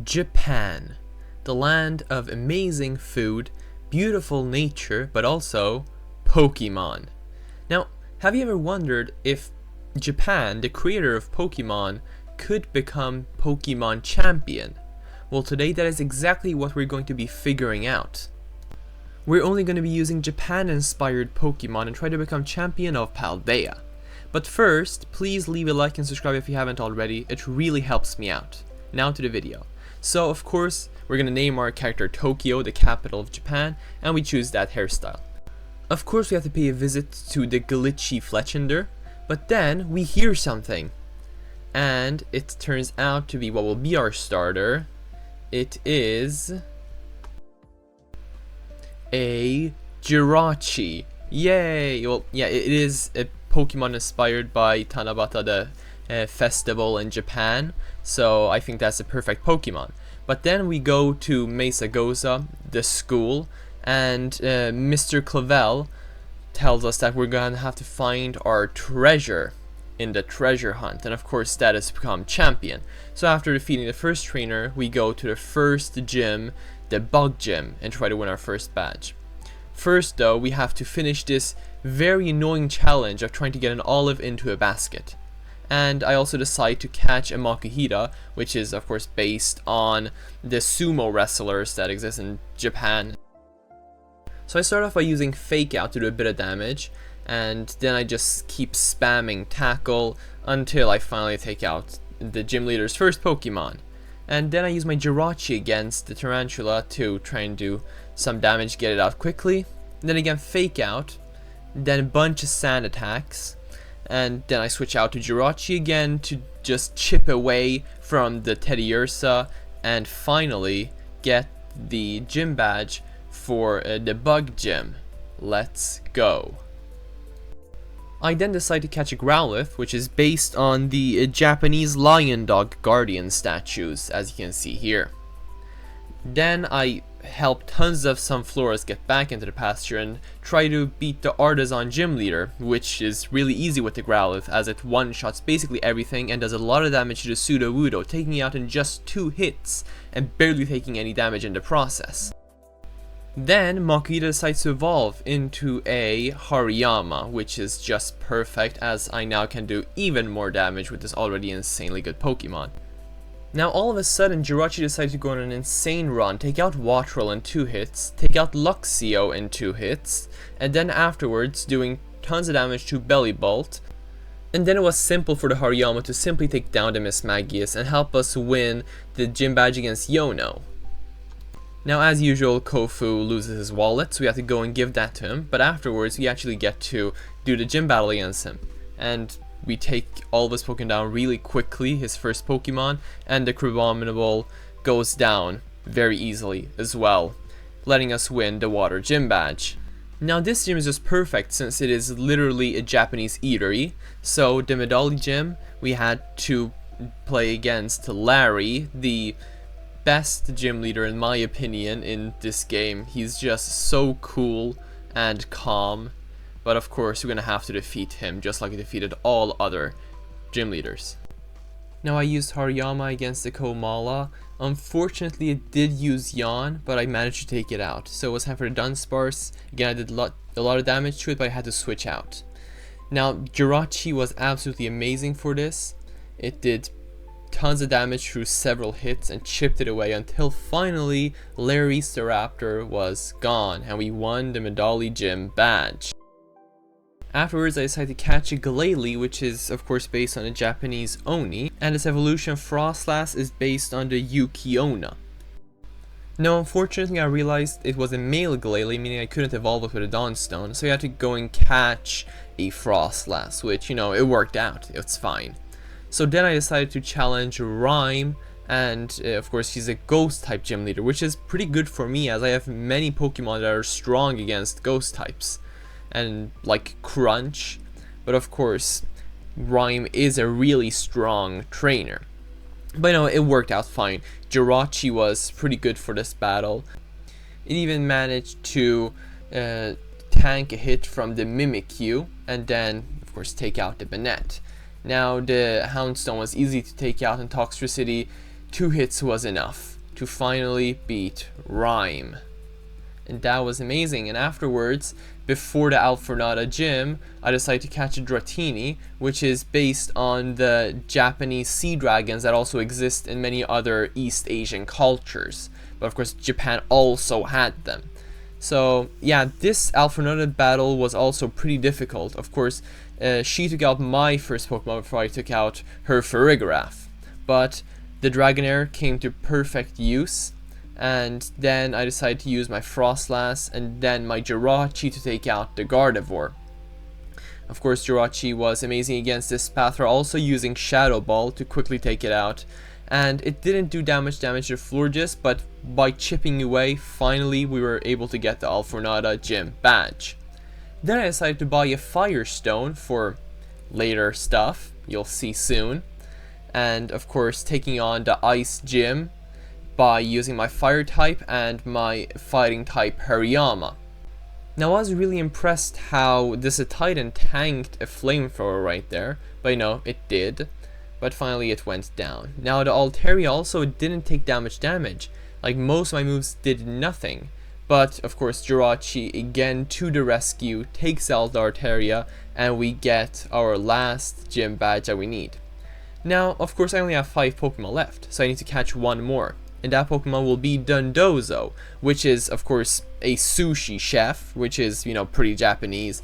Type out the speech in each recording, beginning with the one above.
Japan, the land of amazing food, beautiful nature, but also Pokemon. Now, have you ever wondered if Japan, the creator of Pokemon, could become Pokemon champion? Well, today that is exactly what we're going to be figuring out. We're only going to be using Japan-inspired Pokemon and try to become champion of Paldea. But first, please leave a like and subscribe if you haven't already, it really helps me out. Now to the video. So of course, we're going to name our character Tokyo, the capital of Japan, and we choose that hairstyle. Of course we have to pay a visit to the glitchy Fletchender, but then we hear something. And it turns out to be what will be our starter. It is a Jirachi. Yay! Well, yeah, it is a Pokemon inspired by Tanabata, the festival in Japan, so I think that's a perfect Pokemon. But then we go to Mesa Goza, the school, and Mr. Clavel tells us that we're gonna have to find our treasure in the treasure hunt, and of course that is to become champion. So after defeating the first trainer, we go to the first gym, the bug gym, and try to win our first badge. First though, we have to finish this very annoying challenge of trying to get an olive into a basket. And I also decide to catch a Makuhita, which is of course based on the sumo wrestlers that exist in Japan. So I start off by using Fake Out to do a bit of damage, and then I just keep spamming Tackle until I finally take out the gym leader's first Pokemon. And then I use my Jirachi against the Tarantula to try and do some damage, get it out quickly. And then again Fake Out, then a bunch of sand attacks, and then I switch out to Jirachi again to just chip away from the Teddiursa, and finally get the gym badge for the bug gym. Let's go. I then decide to catch a Growlithe, which is based on the Japanese lion dog guardian statues, as you can see here. Then I help tons of Sunfloras get back into the pasture and try to beat the Artisan gym leader, which is really easy with the Growlithe as it one-shots basically everything and does a lot of damage to the Sudowoodo, taking it out in just 2 hits and barely taking any damage in the process. Then Makuhita decides to evolve into a Hariyama, which is just perfect as I now can do even more damage with this already insanely good Pokemon. Now all of a sudden Jirachi decides to go on an insane run, take out Watrel in 2 hits, take out Luxio in 2 hits, and then afterwards doing tons of damage to Bellibolt. And then it was simple for the Hariyama to simply take down the Mismagius and help us win the gym badge against Yono. Now as usual, Kofu loses his wallet, so we have to go and give that to him, but afterwards we actually get to do the gym battle against him. And we take all of his Pokemon down really quickly, his first Pokemon, and the Crabominable goes down very easily as well, letting us win the Water Gym badge. Now this gym is just perfect since it is literally a Japanese eatery, so the Medali gym we had to play against Larry, the best gym leader in my opinion in this game. He's just so cool and calm, but of course we're gonna have to defeat him just like we defeated all other gym leaders. Now I used Hariyama against the Komala. Unfortunately it did use Yawn, but I managed to take it out. So it was time for the Dunsparce. Again, I did a lot of damage to it, but I had to switch out. Now Jirachi was absolutely amazing for this. It did tons of damage through several hits and chipped it away until finally Larry Staraptor was gone and we won the Medali Gym badge. Afterwards I decided to catch a Glalie, which is of course based on a Japanese Oni, and its evolution Frostlass is based on the Yukiona. Now unfortunately I realized it was a male Glalie, meaning I couldn't evolve it with a Dawnstone, so I had to go and catch a Frostlass, which, you know, it worked out, it's fine. So then I decided to challenge Rhyme, and of course he's a ghost type gym leader, which is pretty good for me as I have many Pokemon that are strong against ghost types, and like Crunch, but of course Rhyme is a really strong trainer. But you know, it worked out fine. Jirachi was pretty good for this battle. It even managed to tank a hit from the Mimikyu, and then of course take out the Banette. Now the Houndstone was easy to take out, and Toxtricity 2 hits was enough to finally beat Rhyme. And that was amazing. And afterwards, before the Alfornada gym, I decided to catch a Dratini, which is based on the Japanese sea dragons that also exist in many other East Asian cultures. But of course, Japan also had them. So yeah, this Alfornada battle was also pretty difficult. Of course, she took out my first Pokemon before I took out her Farigiraf. But the Dragonair came to perfect use. And then I decided to use my Frostlass and then my Jirachi to take out the Gardevoir. Of course, Jirachi was amazing against this Spathra, also using Shadow Ball to quickly take it out. And it didn't do damage to Florges, but by chipping away, finally we were able to get the Alfornada Gym badge. Then I decided to buy a Firestone for later stuff, you'll see soon. And of course, taking on the Ice Gym by using my Fire type and my Fighting type Hariyama. Now I was really impressed how this Titan tanked a Flamethrower right there, but you know, it did. But finally it went down. Now the Altaria also didn't take damage, like most of my moves did nothing. But of course Jirachi again to the rescue, takes out the Altaria, and we get our last gym badge that we need. Now of course I only have 5 Pokemon left, so I need to catch one more. And that Pokemon will be Dondozo, which is of course a sushi chef, which is, you know, pretty Japanese.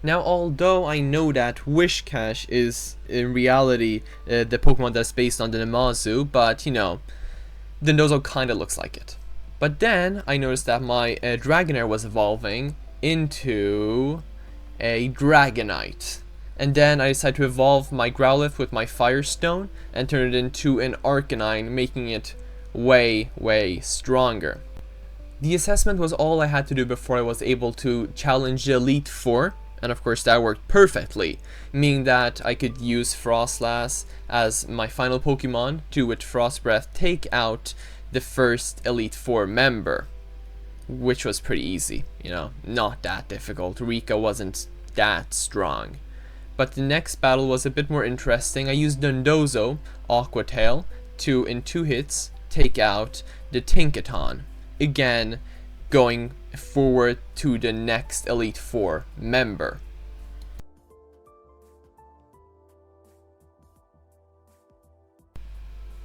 Now although I know that Whiscash is in reality the Pokemon that's based on the Namazu, but you know, Dondozo kinda looks like it. But then I noticed that my Dragonair was evolving into a Dragonite. And then I decided to evolve my Growlithe with my Firestone and turn it into an Arcanine, making it way stronger. The assessment was all I had to do before I was able to challenge the Elite Four, and of course that worked perfectly, meaning that I could use Frostlass as my final Pokemon to, with Frost Breath, take out the first Elite Four member, which was pretty easy, you know, not that difficult. Rika wasn't that strong. But the next battle was a bit more interesting. I used Dondozo, Aqua Tail, to, in 2 hits, take out the Tinkaton, again going forward to the next Elite Four member.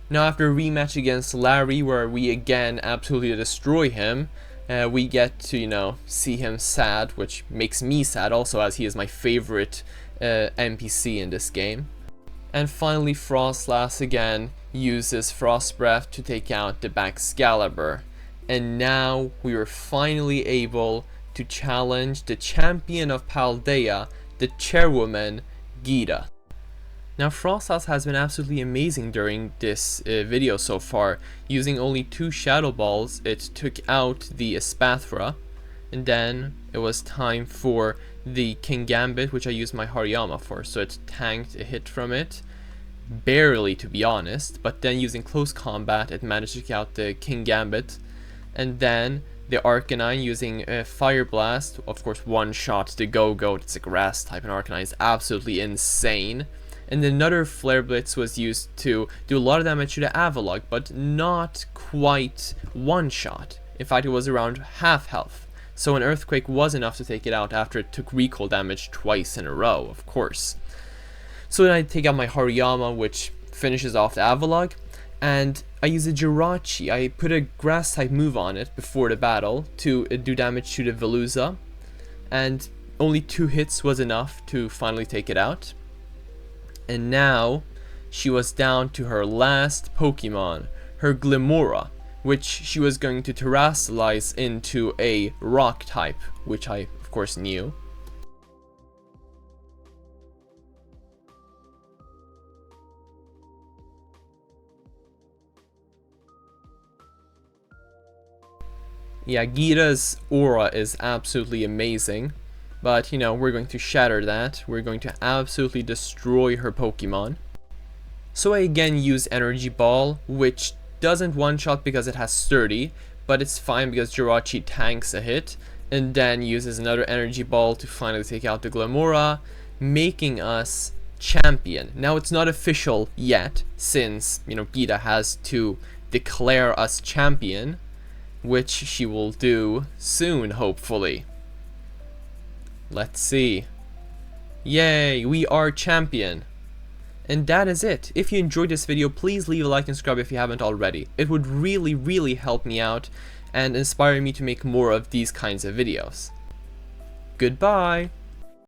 Now after a rematch against Larry, where we again absolutely destroy him, we get to, you know, see him sad, which makes me sad also, as he is my favorite NPC in this game. And finally Frostlass again uses Frost Breath to take out the Baxcalibur. And now we were finally able to challenge the champion of Paldea, the chairwoman, Gita. Now Frostlass has been absolutely amazing during this video so far. Using only 2 Shadow Balls, it took out the Espathra. And then it was time for the King Gambit, which I used my Hariyama for. So it tanked a hit from it. Barely, to be honest, but then using close combat it managed to take out the King Gambit, and then the Arcanine using Fire Blast, of course one shot to Go-Go. It's a grass type, and Arcanine is absolutely insane. And another Flare Blitz was used to do a lot of damage to the Avalugg, but not quite one shot. In fact, it was around half health, so an Earthquake was enough to take it out after it took recall damage twice in a row, of course. So then I take out my Hariyama, which finishes off the Avalugg, and I use a Jirachi. I put a grass type move on it before the battle to do damage to the Veluza, and only 2 hits was enough to finally take it out. And now she was down to her last Pokemon, her Glimmora, which she was going to terrestrialize into a rock type, which I of course knew. Yeah, Gita's aura is absolutely amazing, but you know, we're going to shatter that. We're going to absolutely destroy her Pokemon. So I again use Energy Ball, which doesn't one-shot because it has Sturdy, but it's fine because Jirachi tanks a hit, and then uses another Energy Ball to finally take out the Glimmora, making us champion. Now it's not official yet, since, you know, Gita has to declare us champion, which she will do soon, hopefully. Let's see. Yay, we are champion. And that is it. If you enjoyed this video, please leave a like and subscribe if you haven't already. It would really, really help me out and inspire me to make more of these kinds of videos. Goodbye!